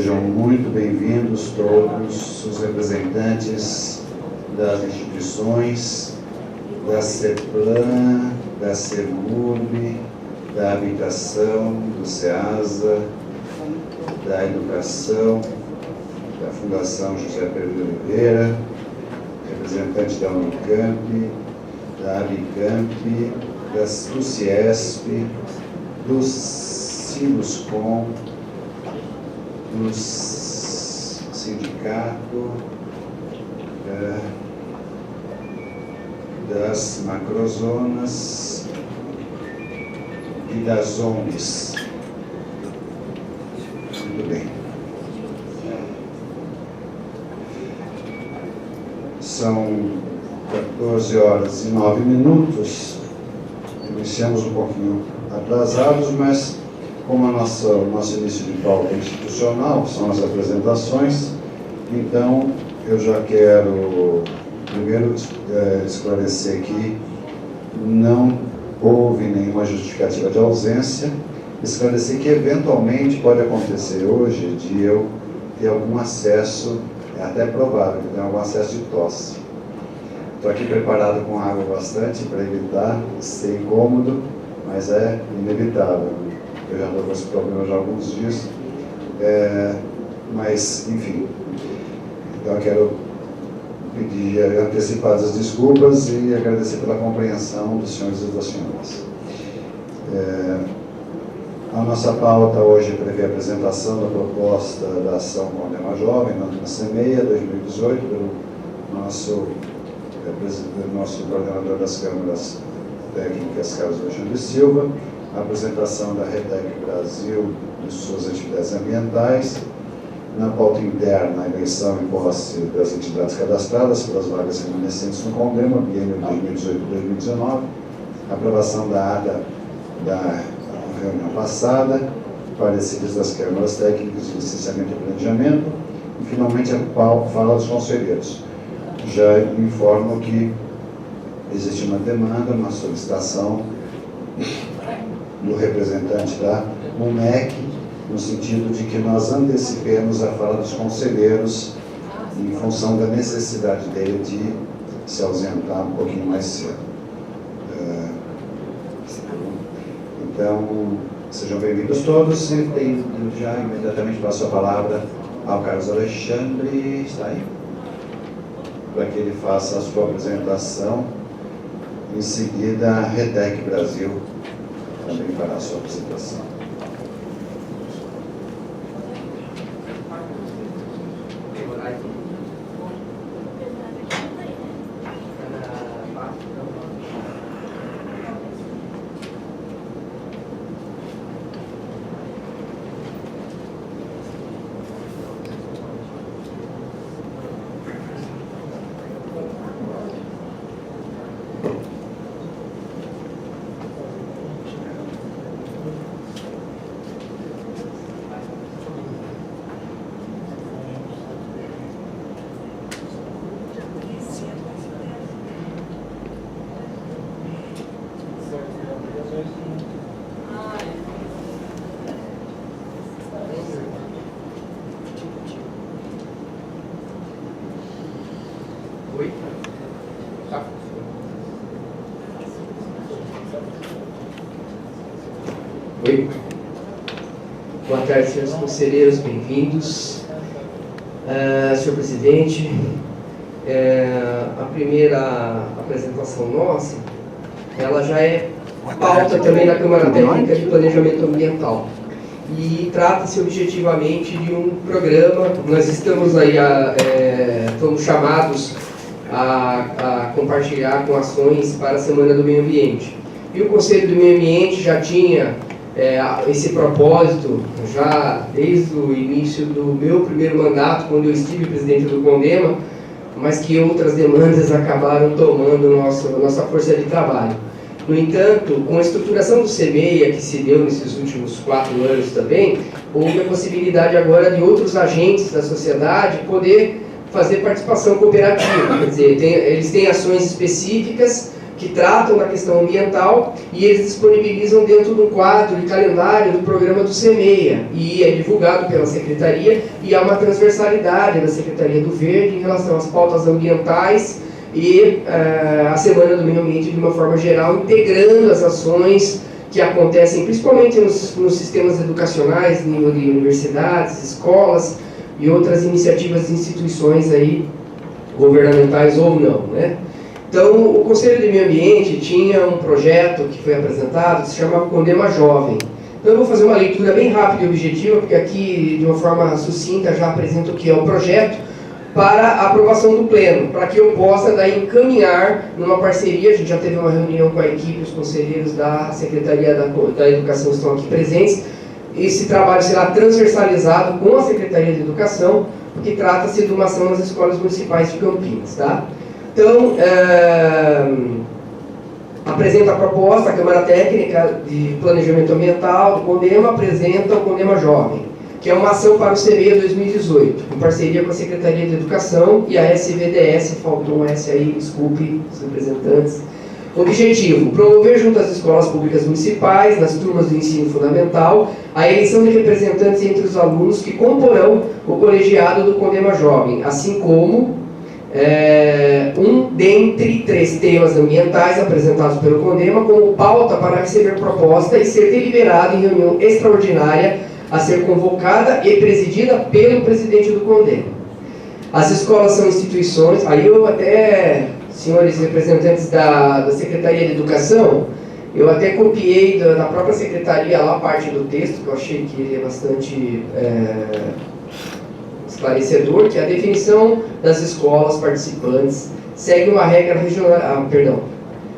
Sejam muito bem-vindos todos os representantes das instituições, da CEPLAN, da CEMURB, da Habitação, do SEASA, da Educação, da Fundação José Pedro de Oliveira, representantes da Unicamp, da Abicamp, do CIESP, do Sinuscom, do sindicato, das macrozonas e das ONGs. Muito bem. São 14 horas e 9 minutos. Iniciamos um pouquinho atrasados, mas como o nosso início de pauta é institucional, são as apresentações, então eu já quero primeiro esclarecer que não houve nenhuma justificativa de ausência, esclarecer que eventualmente pode acontecer hoje de eu ter algum acesso, é até provável que tenha algum acesso de tosse. Estou aqui preparado com água bastante para evitar ser incômodo, mas é inevitável. Eu já estou com esse problema já há alguns dias, mas enfim. Então eu quero pedir antecipadas desculpas e agradecer pela compreensão dos senhores e das senhoras. A nossa pauta hoje prevê a apresentação da proposta da ação Condema Jovem na CEMEIA 2018 pelo nosso coordenador das câmaras técnicas, Carlos Alexandre Silva, a apresentação da RETEC Brasil e suas atividades ambientais, na pauta interna, a eleição e posse das entidades cadastradas pelas vagas remanescentes no Condema, biênio 2018-2019, aprovação da ata da reunião passada, pareceres das câmaras técnicas de licenciamento e planejamento, e finalmente a fala dos conselheiros. Já informo que existe uma demanda, uma solicitação do representante da UMEC, no sentido de que nós antecipemos a fala dos conselheiros em função da necessidade dele de se ausentar um pouquinho mais cedo. Então, sejam bem-vindos todos e já imediatamente passo a palavra ao Carlos Alexandre, está aí? Para que ele faça a sua apresentação. Em seguida, a RETEC Brasil também fará a sua apresentação. Oi. Boa tarde, senhores conselheiros, bem-vindos. Senhor presidente, a primeira apresentação nossa, ela já é pauta também da Câmara Técnica de Planejamento Ambiental. E trata-se objetivamente de um programa, nós estamos aí, fomos chamados a compartilhar com ações para a Semana do Meio Ambiente. E o Conselho do Meio Ambiente já tinha esse propósito já desde o início do meu primeiro mandato, quando eu estive presidente do Condema, mas que outras demandas acabaram tomando nossa força de trabalho. No entanto, com a estruturação do CEMEIA, que se deu nesses últimos 4 anos também, houve a possibilidade agora de outros agentes da sociedade poder fazer participação cooperativa. Quer dizer, eles têm ações específicas que tratam da questão ambiental, e eles disponibilizam dentro do quadro e calendário do programa do SEMEIA, e é divulgado pela Secretaria, e há uma transversalidade da Secretaria do Verde em relação às pautas ambientais e a Semana do Meio Ambiente de uma forma geral, integrando as ações que acontecem principalmente nos sistemas educacionais, nível de universidades, escolas e outras iniciativas de instituições aí, governamentais ou não, né? Então, o Conselho de Meio Ambiente tinha um projeto que foi apresentado, que se chamava Condema Jovem. Então, eu vou fazer uma leitura bem rápida e objetiva, porque aqui, de uma forma sucinta, já apresento o que é o projeto, para a aprovação do Pleno, para que eu possa daí encaminhar numa parceria. A gente já teve uma reunião com a equipe, os conselheiros da Secretaria da Educação estão aqui presentes. Esse trabalho será transversalizado com a Secretaria de Educação, porque trata-se de uma ação nas escolas municipais de Campinas, tá? Então, apresenta a proposta, a Câmara Técnica de Planejamento Ambiental do CONDEMA apresenta o CONDEMA Jovem, que é uma ação para o SEMEIA 2018, em parceria com a Secretaria de Educação e a SVDS, faltou um S aí, desculpe os representantes. Objetivo: promover junto às escolas públicas municipais, nas turmas do ensino fundamental, a eleição de representantes entre os alunos que comporão o colegiado do CONDEMA Jovem, assim como um dentre 3 temas ambientais apresentados pelo CONDEMA como pauta para receber proposta e ser deliberado em reunião extraordinária a ser convocada e presidida pelo presidente do CONDEMA. As escolas são instituições, aí eu até, senhores representantes da Secretaria de Educação, eu até copiei da própria Secretaria lá parte do texto, que eu achei que ele é bastante esclarecedor, que a definição das escolas participantes segue uma regra regional,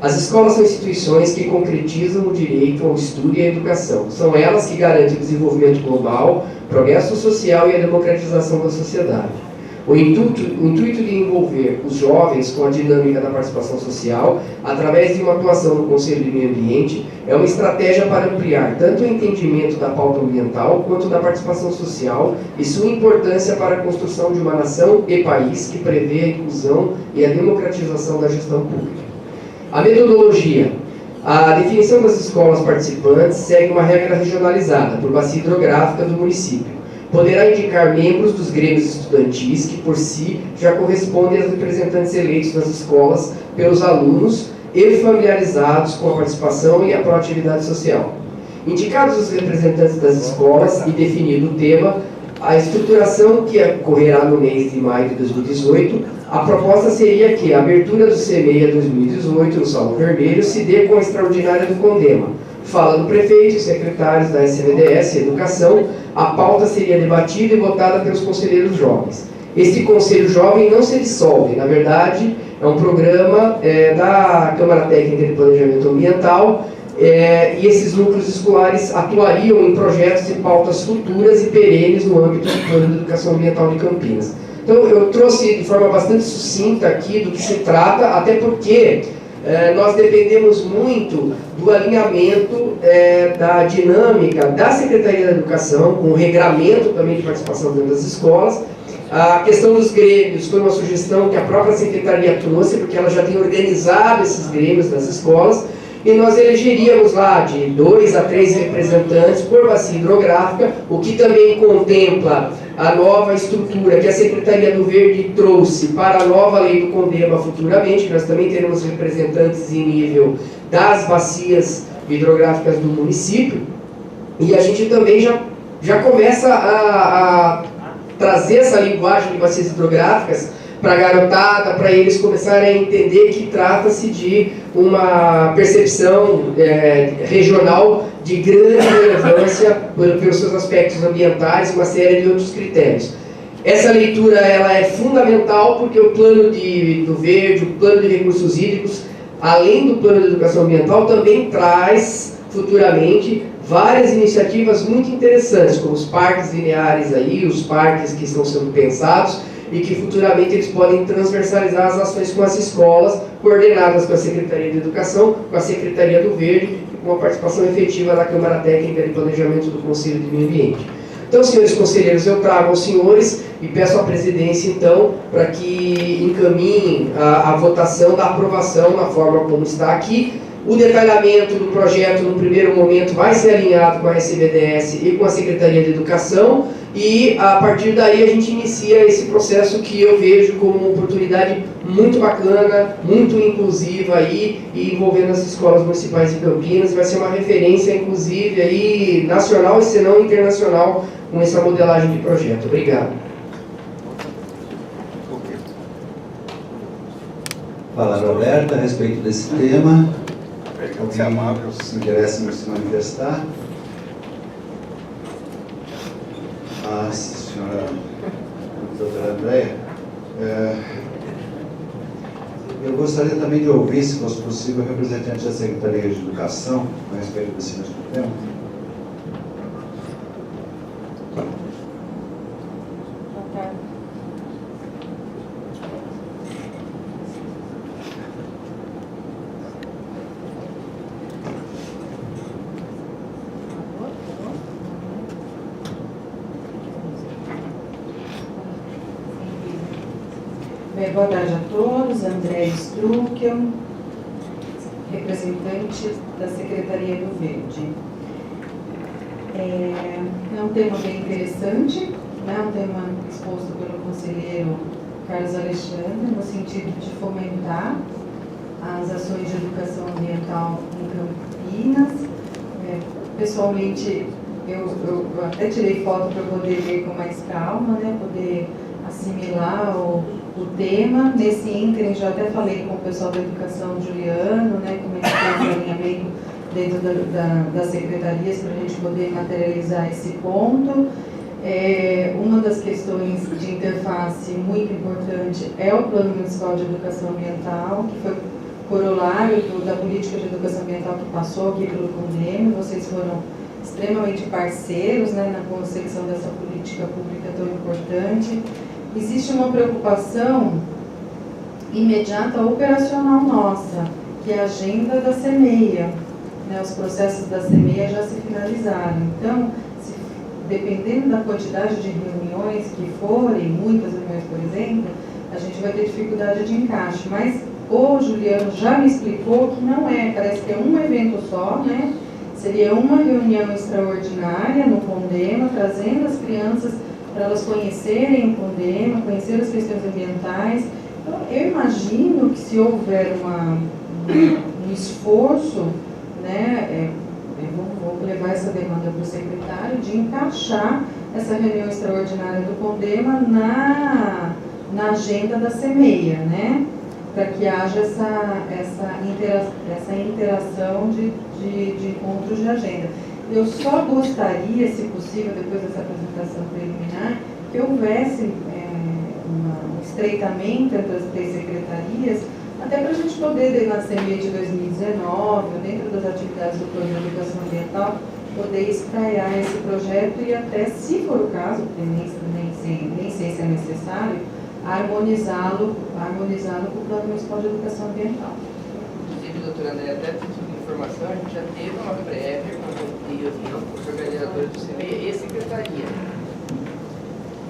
As escolas são instituições que concretizam o direito ao estudo e à educação. São elas que garantem o desenvolvimento global, progresso social e a democratização da sociedade. O intuito de envolver os jovens com a dinâmica da participação social, através de uma atuação no Conselho de Meio Ambiente, é uma estratégia para ampliar tanto o entendimento da pauta ambiental quanto da participação social e sua importância para a construção de uma nação e país que prevê a inclusão e a democratização da gestão pública. A metodologia. A definição das escolas participantes segue uma regra regionalizada por bacia hidrográfica do município. Poderá indicar membros dos grêmios estudantis que, por si, já correspondem aos representantes eleitos nas escolas pelos alunos e familiarizados com a participação e a proatividade social. Indicados os representantes das escolas e definido o tema, a estruturação que ocorrerá no mês de maio de 2018, a proposta seria que a abertura do SEMEIA 2018 no Salão Vermelho se dê com a extraordinária do CONDEMA. Fala do prefeito e secretários da SVDS Educação, a pauta seria debatida e votada pelos conselheiros jovens. Este Conselho Jovem não se dissolve, na verdade, é um programa da Câmara Técnica de Planejamento Ambiental, e esses núcleos escolares atuariam em projetos e pautas futuras e perenes no âmbito do Plano de Educação Ambiental de Campinas. Então, eu trouxe de forma bastante sucinta aqui do que se trata, até porque nós dependemos muito do alinhamento da dinâmica da Secretaria da Educação, com o regramento também de participação dentro das escolas. A questão dos grêmios foi uma sugestão que a própria Secretaria trouxe, porque ela já tem organizado esses grêmios nas escolas, e nós elegeríamos lá de 2 a 3 representantes por bacia hidrográfica, o que também contempla a nova estrutura que a Secretaria do Verde trouxe para a nova lei do CONDEMA futuramente, que nós também teremos representantes em nível das bacias hidrográficas do município, e a gente também já começa a trazer essa linguagem de bacias hidrográficas para a garotada, para eles começarem a entender que trata-se de uma percepção regional de grande relevância pelos seus aspectos ambientais e uma série de outros critérios. Essa leitura ela é fundamental porque o plano do Verde, o plano de recursos hídricos, além do plano de educação ambiental, também traz futuramente várias iniciativas muito interessantes, como os parques lineares aí, os parques que estão sendo pensados, e que futuramente eles podem transversalizar as ações com as escolas, coordenadas com a Secretaria de Educação, com a Secretaria do Verde e com a participação efetiva da Câmara Técnica de Planejamento do Conselho de Meio Ambiente. Então, senhores conselheiros, eu trago aos senhores e peço à presidência, então, para que encaminhe a votação da aprovação na forma como está aqui. O detalhamento do projeto, no primeiro momento, vai ser alinhado com a SBDS e com a Secretaria de Educação, e a partir daí a gente inicia esse processo que eu vejo como uma oportunidade muito bacana, muito inclusiva aí, e envolvendo as escolas municipais de Campinas. Vai ser uma referência, inclusive, aí, nacional e se não internacional, com essa modelagem de projeto. Obrigado. Palavra aberta a respeito desse tema. Alguém se interessa em se manifestar? A senhora doutora Andréia, eu gostaria também de ouvir, se fosse possível, o representante da Secretaria de Educação a respeito desse mesmo tema. Boa tarde a todos. André Struckel, representante da Secretaria do Verde. É um tema bem interessante, né? Um tema exposto pelo conselheiro Carlos Alexandre, no sentido de fomentar as ações de educação ambiental em Campinas. Pessoalmente, eu até tirei foto para poder ver com mais calma, né? Poder assimilar o tema. Nesse ínterim, já até falei com o pessoal da educação, Juliano, né, como é que faz o alinhamento dentro das secretarias para a gente poder materializar esse ponto. Uma das questões de interface muito importante é o Plano Municipal de Educação Ambiental, que foi corolário da política de educação ambiental que passou aqui pelo CONDEM. Vocês foram extremamente parceiros, né, na concepção dessa política pública tão importante. Existe uma preocupação imediata operacional nossa, que é a agenda da CEMEIA. Né, os processos da CEMEIA já se finalizaram. Então, dependendo da quantidade de reuniões que forem, muitas reuniões, por exemplo, a gente vai ter dificuldade de encaixe. Mas o Juliano já me explicou que não é, parece que é um evento só, né? Seria uma reunião extraordinária no CONDEMA, trazendo as crianças para elas conhecerem o CONDEMA, conhecer as questões ambientais. Então, eu imagino que se houver um esforço, né, vou levar essa demanda para o secretário, de encaixar essa reunião extraordinária do CONDEMA na agenda da CEMEIA, né, para que haja essa interação de encontros de agenda. Eu só gostaria, se possível, depois dessa apresentação preliminar, que houvesse um estreitamento entre as três secretarias, até para a gente poder, na CEMEIA de 2019, dentro das atividades do Plano de Educação Ambiental, poder espraiar esse projeto e até, se for o caso, porque nem sei se é necessário, harmonizá-lo com o Plano Municipal de Educação Ambiental. Inclusive, doutora André, até título de informação, a gente já teve uma prévia com os organizadores do CEMEIA e secretaria.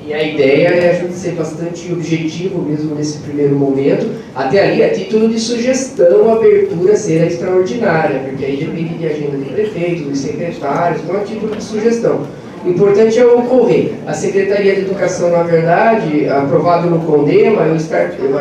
E a ideia é a gente ser bastante objetivo mesmo nesse primeiro momento. Até ali, a título de sugestão, a abertura será extraordinária, porque aí depende de agenda de prefeitos, dos secretários, então a título de sugestão. O importante é ocorrer. A Secretaria de Educação, na verdade, aprovado no CONDEMA, a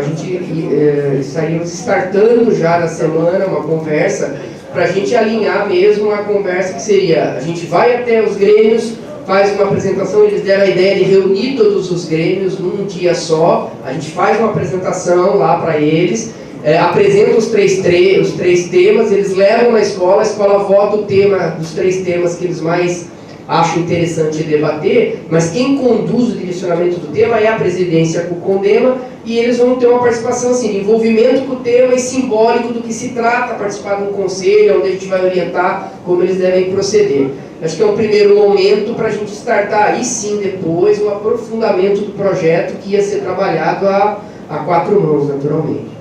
gente estaríamos startando já na semana uma conversa para a gente alinhar mesmo a conversa que seria, a gente vai até os grêmios, faz uma apresentação, eles deram a ideia de reunir todos os grêmios num dia só, a gente faz uma apresentação lá para eles, apresenta os três temas, eles levam na escola, a escola vota o tema dos 3 temas que eles mais acham interessante debater, mas quem conduz o direcionamento do tema é a presidência com o CONDEMA, e eles vão ter uma participação assim, de envolvimento com o tema e simbólico do que se trata, participar de um conselho, onde a gente vai orientar como eles devem proceder. Acho que é um primeiro momento para a gente startar aí sim depois o aprofundamento do projeto que ia ser trabalhado a 4 mãos, naturalmente.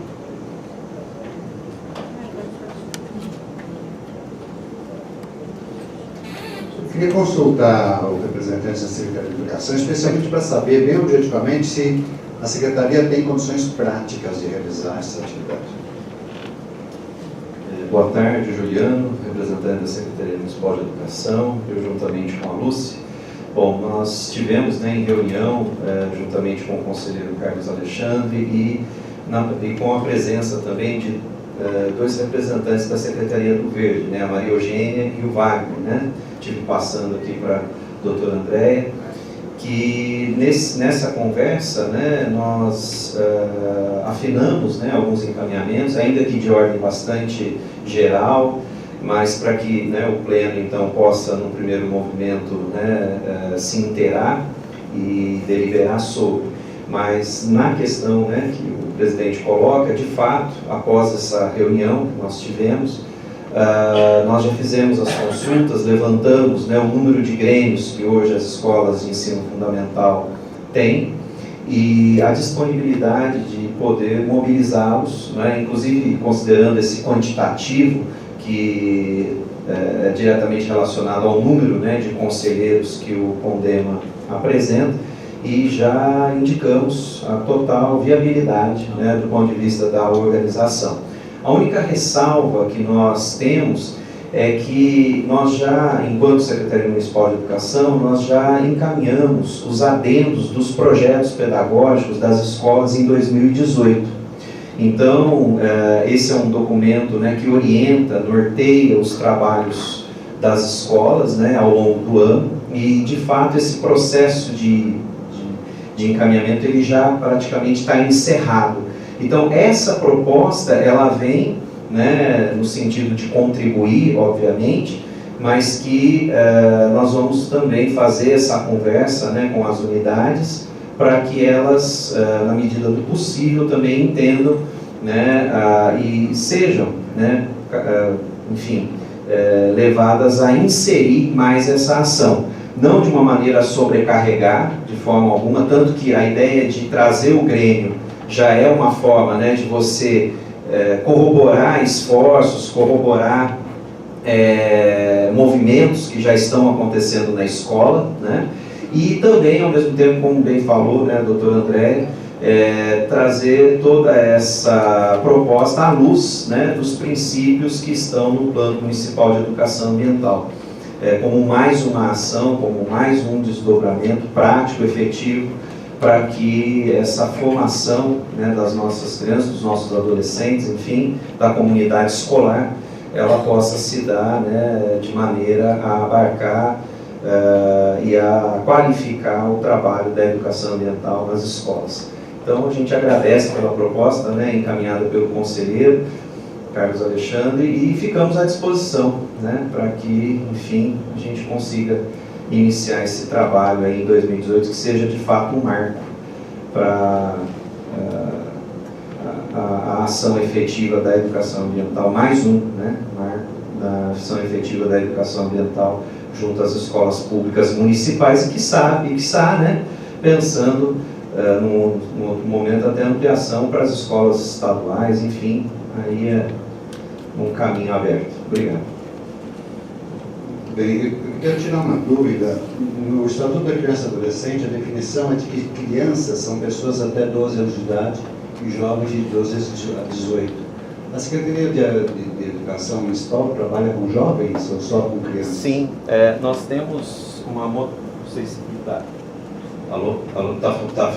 Eu queria consultar o representante da Secretaria de Educação, especialmente para saber bem objetivamente se a Secretaria tem condições práticas de realizar essa atividade. Boa tarde, Juliano, representante da Secretaria Municipal de Educação, eu juntamente com a Lúcia. Bom, nós tivemos, né, em reunião, juntamente com o conselheiro Carlos Alexandre e com a presença também de dois representantes da Secretaria do Verde, né, a Maria Eugênia e o Wagner, né? Estive passando aqui para a doutora Andréia, que nessa conversa, né, nós afinamos, né, alguns encaminhamentos, ainda que de ordem bastante geral, mas para que, né, o Pleno então possa, no primeiro movimento, né, se inteirar e deliberar sobre. Mas na questão, né, que o presidente coloca, de fato, após essa reunião que nós tivemos, nós já fizemos as consultas, levantamos, né, o número de grêmios que hoje as escolas de ensino fundamental têm e a disponibilidade de poder mobilizá-los, né, inclusive considerando esse quantitativo que é diretamente relacionado ao número, né, de conselheiros que o CONDEMA apresenta, e já indicamos a total viabilidade, né, do ponto de vista da organização. A única ressalva que nós temos é que nós já, enquanto Secretaria Municipal de Educação, nós já encaminhamos os adendos dos projetos pedagógicos das escolas em 2018. Então, esse é um documento, né, que orienta, norteia os trabalhos das escolas, né, ao longo do ano, e de fato esse processo de encaminhamento ele já praticamente está encerrado. Então essa proposta ela vem, né, no sentido de contribuir, obviamente, mas que nós vamos também fazer essa conversa, né, com as unidades, para que elas, na medida do possível, também entendam, né, e sejam, né, enfim, levadas a inserir mais essa ação. Não de uma maneira a sobrecarregar, de forma alguma, tanto que a ideia de trazer o Grêmio já é uma forma, né, de você corroborar esforços, corroborar movimentos que já estão acontecendo na escola, né, e também, ao mesmo tempo, como bem falou, né, a doutora Andréia, trazer toda essa proposta à luz, né, dos princípios que estão no Plano Municipal de Educação Ambiental. Como mais uma ação, como mais um desdobramento prático, efetivo, para que essa formação, né, das nossas crianças, dos nossos adolescentes, enfim, da comunidade escolar, ela possa se dar, né, de maneira a abarcar e a qualificar o trabalho da educação ambiental nas escolas. Então, a gente agradece pela proposta, né, encaminhada pelo conselheiro Carlos Alexandre, e ficamos à disposição, né, para que, enfim, a gente consiga iniciar esse trabalho aí em 2018, que seja de fato um marco para a ação efetiva da educação ambiental, mais um, né, marco da ação efetiva da educação ambiental junto às escolas públicas municipais, e quiçá, né, pensando no outro momento até ampliação para as escolas estaduais, enfim, aí é um caminho aberto. Obrigado. Bem, eu quero tirar uma dúvida. No Estatuto da Criança e Adolescente, a definição é de que crianças são pessoas até 12 anos de idade e jovens de 12 a 18. A Secretaria de Educação Municipal trabalha com jovens ou só com crianças? Sim, nós temos uma... Não sei se está... Alô? Tá.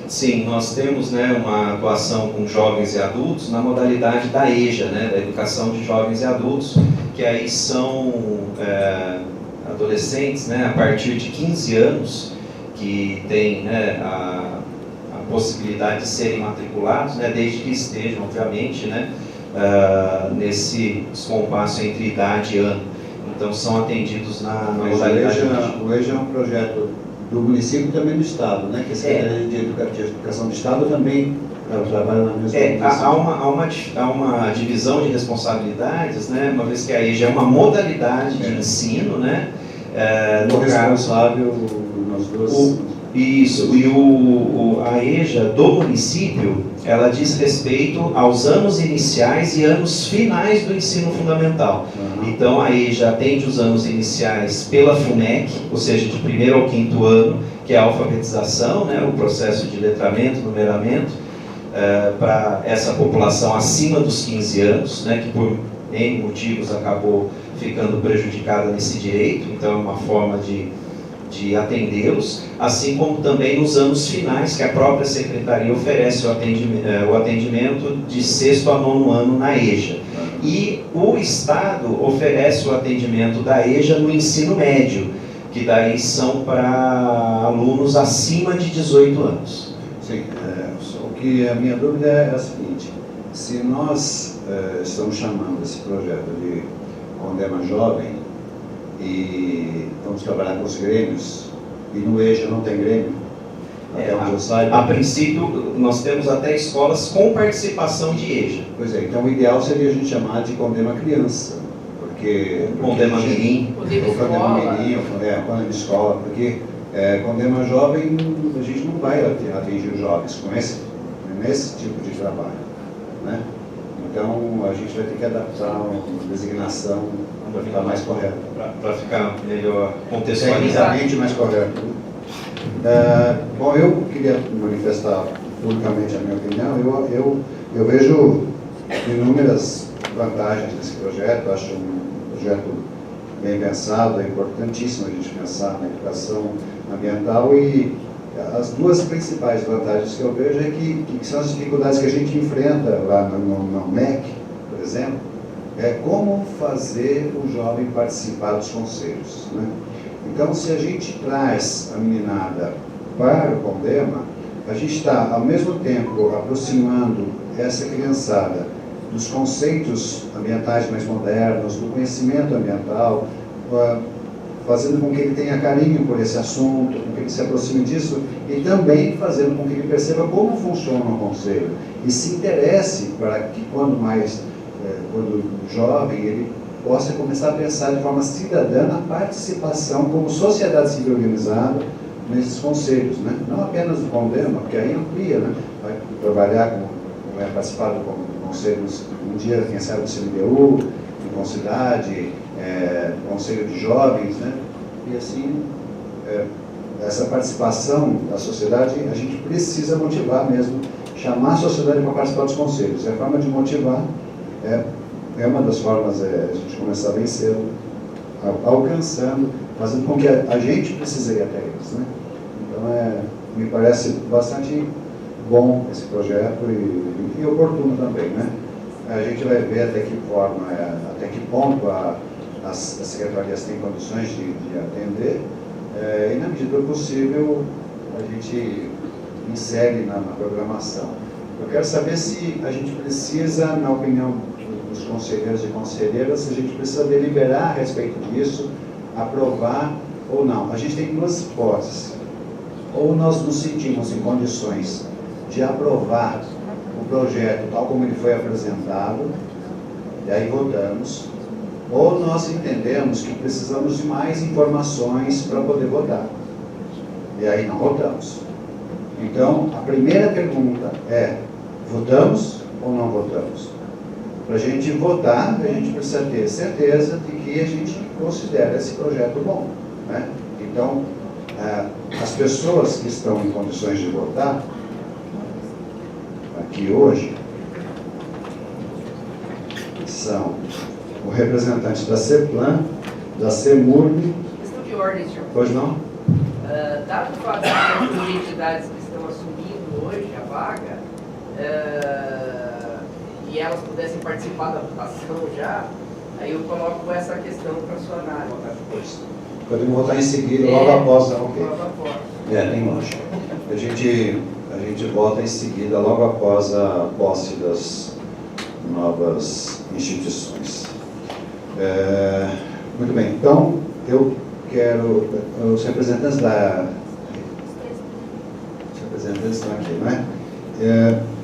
Sim, nós temos, né, uma atuação com jovens e adultos na modalidade da EJA, né, da Educação de Jovens e Adultos, que aí são adolescentes, né, a partir de 15 anos, que têm, né, a possibilidade de serem matriculados, né, desde que estejam, obviamente, né, nesse descompasso entre idade e ano. Então, são atendidos na modalidade... O EJA é um projeto do município e também do Estado, né? Que a Secretaria de Educação do Estado também trabalha na mesma há uma divisão de responsabilidades, né? Uma vez que a EJA é uma modalidade de ensino, né? O responsável nas duas... Isso, e a EJA do município, ela diz respeito aos anos iniciais e anos finais do ensino fundamental. Então a EJA atende os anos iniciais pela FUNEC, ou seja, de 1º ao 5º ano, que é a alfabetização, né, o processo de letramento, numeramento, para essa população acima dos 15 anos, né, que por N motivos acabou ficando prejudicada nesse direito, então é uma forma de atendê-los, assim como também nos anos finais, que a própria Secretaria oferece o atendimento de 6º a 9º ano na EJA. E o Estado oferece o atendimento da EJA no ensino médio, que daí são para alunos acima de 18 anos. Sim, só que a minha dúvida é a seguinte: se nós estamos chamando esse projeto de Condema Jovem, e vamos trabalhar com os grêmios, e no EJA não tem grêmio, até onde eu saiba. A princípio, nós temos até escolas com participação de EJA. Pois é, então o ideal seria a gente chamar de Condema Criança, porque Condema Mirim. Condema Mirim, Condema Escola, porque Condema Jovem, a gente não vai atingir os jovens com nesse tipo de trabalho, né? Então a gente vai ter que adaptar uma designação para ficar mais correta. Para ficar melhor contextualizado. Tecnicamente mais correto. Bom, eu queria manifestar publicamente a minha opinião. Eu vejo inúmeras vantagens desse projeto. Acho um projeto bem pensado. É importantíssimo a gente pensar na educação ambiental, e as duas principais vantagens que eu vejo é que são as dificuldades que a gente enfrenta lá no MEC, por exemplo, é como fazer o jovem participar dos conselhos, né? Então, se a gente traz a meninada para o Condema, a gente está, ao mesmo tempo, aproximando essa criançada dos conceitos ambientais mais modernos, do conhecimento ambiental, fazendo com que ele tenha carinho por esse assunto, com que ele se aproxime disso, e também fazendo com que ele perceba como funciona o conselho e se interesse para que, quando jovem, ele possa começar a pensar de forma cidadã a participação como sociedade civil organizada nesses conselhos, né? Não apenas do Condema, porque aí amplia, né? Vai trabalhar vai participar do conselhos, um dia, quem sabe, do CMDU, do Concidade, Conselho de Jovens, né? E assim, essa participação da sociedade, a gente precisa motivar mesmo, chamar a sociedade para participar dos conselhos. A forma de motivar é uma das formas, a gente começar bem cedo, alcançando, fazendo com que a gente precise ir até eles, né? Então, me parece bastante bom esse projeto e oportuno também, né? A gente vai ver até que forma, até que ponto as secretarias têm condições de atender, e na medida do possível a gente insere na programação. Eu quero saber se a gente precisa, na opinião dos conselheiros e conselheiras, se a gente precisa deliberar a respeito disso, aprovar ou não. A gente tem duas hipóteses. Ou nós nos sentimos em condições de aprovar o projeto tal como ele foi apresentado, e aí votamos, ou nós entendemos que precisamos de mais informações para poder votar, e aí não votamos. Então, a primeira pergunta é: votamos ou não votamos? Para a gente votar, a gente precisa ter certeza de que a gente considera esse projeto bom, né? Então, as pessoas que estão em condições de votar, aqui hoje, são o representante da CEPLAN, da CEMURB. Questão de ordem, senhor. Pois não? Dado o fato de as entidades que estão assumindo hoje a vaga, e elas pudessem participar da votação já, aí eu coloco essa questão para a sua análise. Podemos votar em seguida, logo após, ok? Logo após. Tem lógica. A gente vota em seguida, logo após a posse das novas instituições. Muito bem, então eu quero, os representantes estão aqui, não é?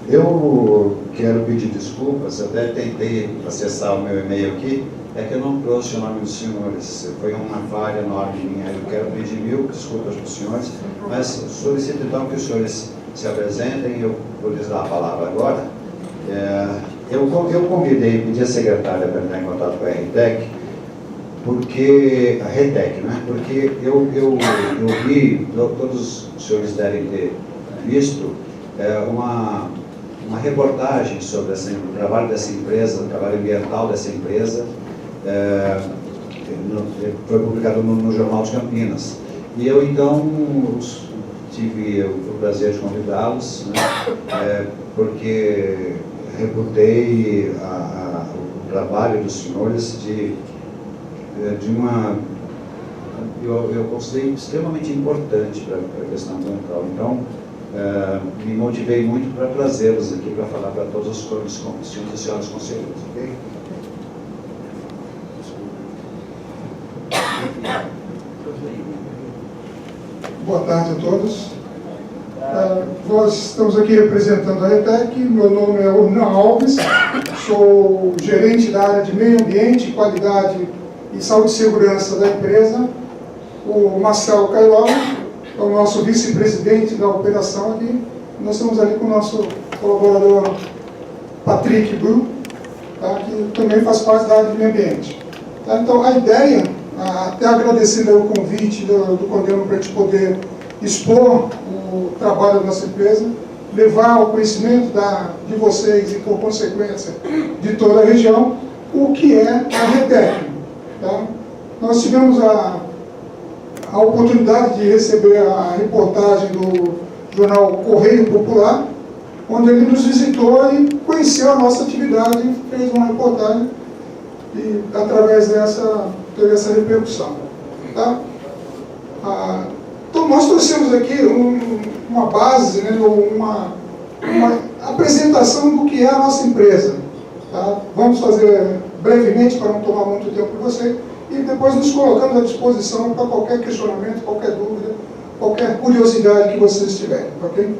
Eu quero pedir desculpas, até tentei acessar o meu e-mail aqui, É que eu não trouxe o nome dos senhores, foi uma falha enorme minha. Eu quero pedir mil desculpas para os senhores, mas solicito então que os senhores se apresentem. Eu vou lhes dar a palavra agora. Eu convidei, pedi a secretária para entrar em contato com a RTEC, porque a RTEC, né? Porque eu vi, todos os senhores devem ter visto, uma reportagem sobre o trabalho dessa empresa, o trabalho ambiental dessa empresa, foi publicado no Jornal de Campinas. E eu então tive o prazer de convidá-los, né? Porque reputei o trabalho dos senhores de uma... Eu considerei extremamente importante para a questão ambiental. Então, me motivei muito para trazê-los aqui para falar para todos os senhores e senhoras conselheiros, ok? Boa tarde a todos. Nós estamos aqui representando a RTEC. Meu nome é Ornan Alves, sou gerente da área de meio ambiente, qualidade e saúde e segurança da empresa. O Marcelo Cailova é o nosso vice-presidente da operação aqui. Nós estamos ali com o nosso colaborador Patrick Bru, tá, que também faz parte da área de meio ambiente. Tá, então, a ideia, até agradecendo o convite do Condeno para a gente poder expor o trabalho da nossa empresa, levar ao conhecimento de vocês e, por consequência, de toda a região, o que é a RTEC. Tá? Nós tivemos a oportunidade de receber a reportagem do jornal Correio Popular, onde ele nos visitou e conheceu a nossa atividade e fez uma reportagem e, através dessa, teve essa repercussão. Tá? Então, nós trouxemos aqui uma base, né, uma apresentação do que é a nossa empresa. Tá? Vamos fazer brevemente, para não tomar muito tempo de você, e depois nos colocamos à disposição para qualquer questionamento, qualquer dúvida, qualquer curiosidade que vocês tiverem, ok?